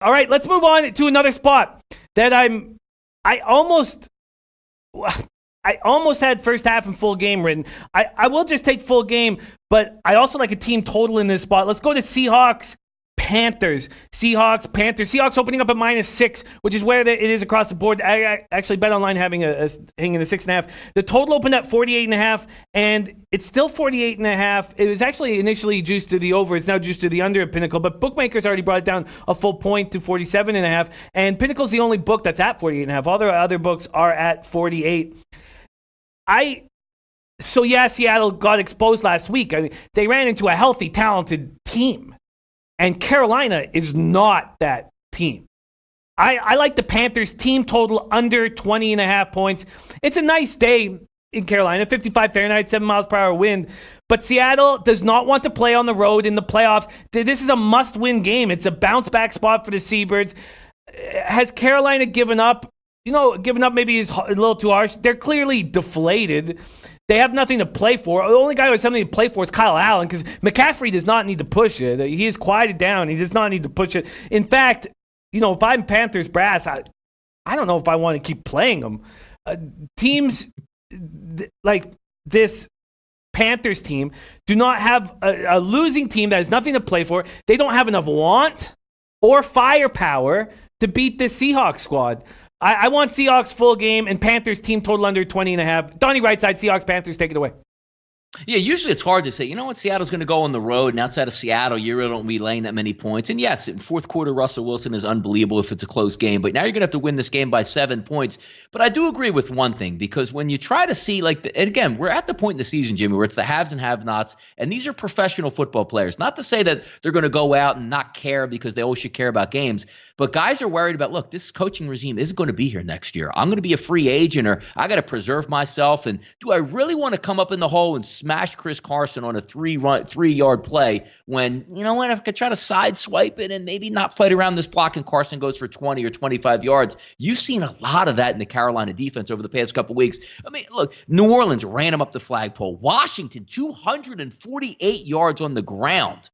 All right, let's move on to another spot that I almost had first half and full game written. I will just take full game, but I also like a team total in this spot. Let's go to Seahawks, Panthers. Seahawks, Panthers. Seahawks opening up at -6, which is where it is across the board. I actually bet online having hanging a 6.5. The total opened at 48.5, and it's still 48.5. It was actually initially juiced to the over. It's now juiced to the under at Pinnacle, but bookmakers already brought it down a full point to 47.5, and Pinnacle's the only book that's at 48.5. All the other books are at 48. Seattle got exposed last week. I mean, they ran into a healthy, talented team. And Carolina is not that team. I like the Panthers team total under 20.5 points. It's a nice day in Carolina, 55 Fahrenheit, 7 miles per hour wind. But Seattle does not want to play on the road in the playoffs. This is a must-win game. It's a bounce-back spot for the Seabirds. Has Carolina given up? Given up maybe is a little too harsh. They're clearly deflated. They have nothing to play for. The only guy who has something to play for is Kyle Allen, because McCaffrey does not need to push it. He is quieted down. He does not need to push it. In fact, if I'm Panthers brass, I don't know if I want to keep playing them. Teams like this Panthers team do not have a losing team that has nothing to play for. They don't have enough want or firepower to beat this Seahawks squad. I want Seahawks full game and Panthers team total under 20.5. Donnie right side, Seahawks, Panthers, take it away. Yeah, usually it's hard to say, Seattle's going to go on the road, and outside of Seattle, you really don't be laying that many points. And yes, in fourth quarter, Russell Wilson is unbelievable if it's a close game, but now you're going to have to win this game by 7 points. But I do agree with one thing, because when you try to see, and again, we're at the point in the season, Jimmy, where it's the haves and have-nots, and these are professional football players. Not to say that they're going to go out and not care because they always should care about games, but guys are worried about, look, this coaching regime isn't going to be here next year. I'm going to be a free agent, or I got to preserve myself, and do I really want to come up in the hole and smash Chris Carson on a 3-yard play when, I could try to side swipe it and maybe not fight around this block and Carson goes for 20 or 25 yards. You've seen a lot of that in the Carolina defense over the past couple weeks. I mean, look, New Orleans ran him up the flagpole. Washington, 248 yards on the ground.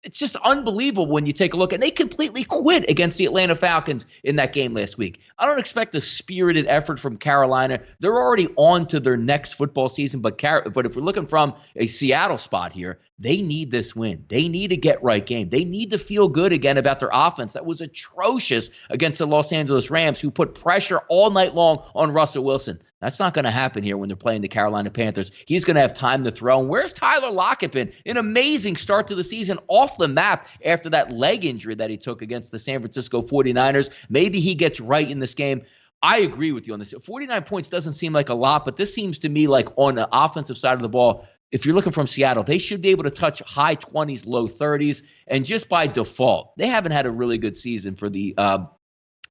It's just unbelievable when you take a look. And they completely quit against the Atlanta Falcons in that game last week. I don't expect a spirited effort from Carolina. They're already on to their next football season. But if we're looking from a Seattle spot here, they need this win. They need a get-right game. They need to feel good again about their offense that was atrocious against the Los Angeles Rams, who put pressure all night long on Russell Wilson. That's not going to happen here when they're playing the Carolina Panthers. He's going to have time to throw. And where's Tyler Lockett been? An amazing start to the season, off the map after that leg injury that he took against the San Francisco 49ers. Maybe he gets right in this game. I agree with you on this. 49 points doesn't seem like a lot, but this seems to me like on the offensive side of the ball, if you're looking from Seattle, they should be able to touch high 20s, low 30s. And just by default, they haven't had a really good season for the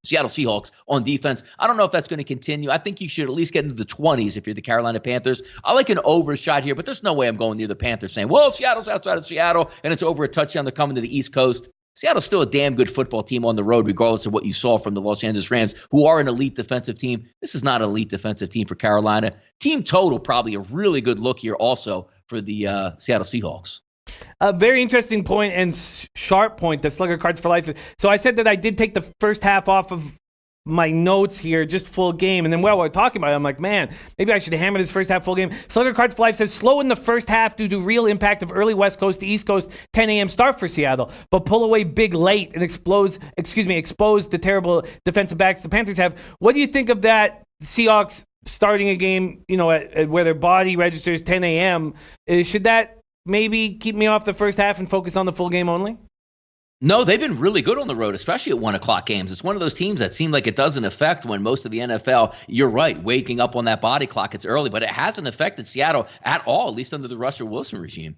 Seattle Seahawks on defense. I don't know if that's going to continue. I think you should at least get into the 20s if you're the Carolina Panthers. I like an over shot here, but there's no way I'm going near the Panthers saying, well, Seattle's outside of Seattle, and it's over a touchdown. They're coming to the East Coast. Seattle's still a damn good football team on the road, regardless of what you saw from the Los Angeles Rams, who are an elite defensive team. This is not an elite defensive team for Carolina. Team total, probably a really good look here also for the Seattle Seahawks. A very interesting point and sharp point that Slugger Cards for Life. So I said that I did take the first half off of my notes here, just full game. And then while we're talking about it, I'm like, man, maybe I should hammer this first half full game. Slugger Cards for Life says slow in the first half due to real impact of early West Coast to East Coast 10 a.m. start for Seattle, but pull away big late and expose the terrible defensive backs the Panthers have. What do you think of that? Seahawks starting a game, at where their body registers 10 a.m. Should that maybe keep me off the first half and focus on the full game only? No, they've been really good on the road, especially at 1 o'clock games. It's one of those teams that seem like it doesn't affect when most of the NFL, you're right, waking up on that body clock, it's early, but it hasn't affected Seattle at all, at least under the Russell Wilson regime.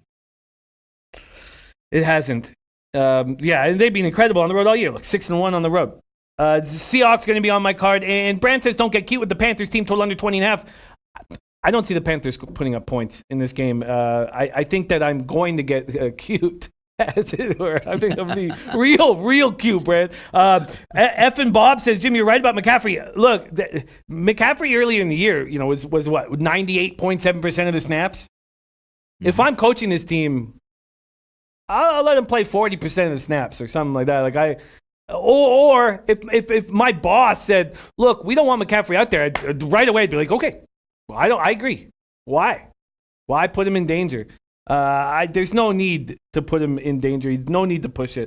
It hasn't. And they've been incredible on the road all year. Look, 6-1 on the road. Seahawks going to be on my card. And Brand says don't get cute with the Panthers team total under 20.5. I don't see the Panthers putting up points in this game. I think that I'm going to get cute. As it were. I think I'm the real cute, Brad. F and Bob says, Jim, you're right about McCaffrey. Look, McCaffrey earlier in the year, was what, 98.7% of the snaps? Mm-hmm. If I'm coaching this team, I'll let him play 40% of the snaps or something like that. Like Or if my boss said, look, we don't want McCaffrey out there, right away I'd be like, okay, well, I agree. Why put him in danger? There's no need to put him in danger. No need to push it.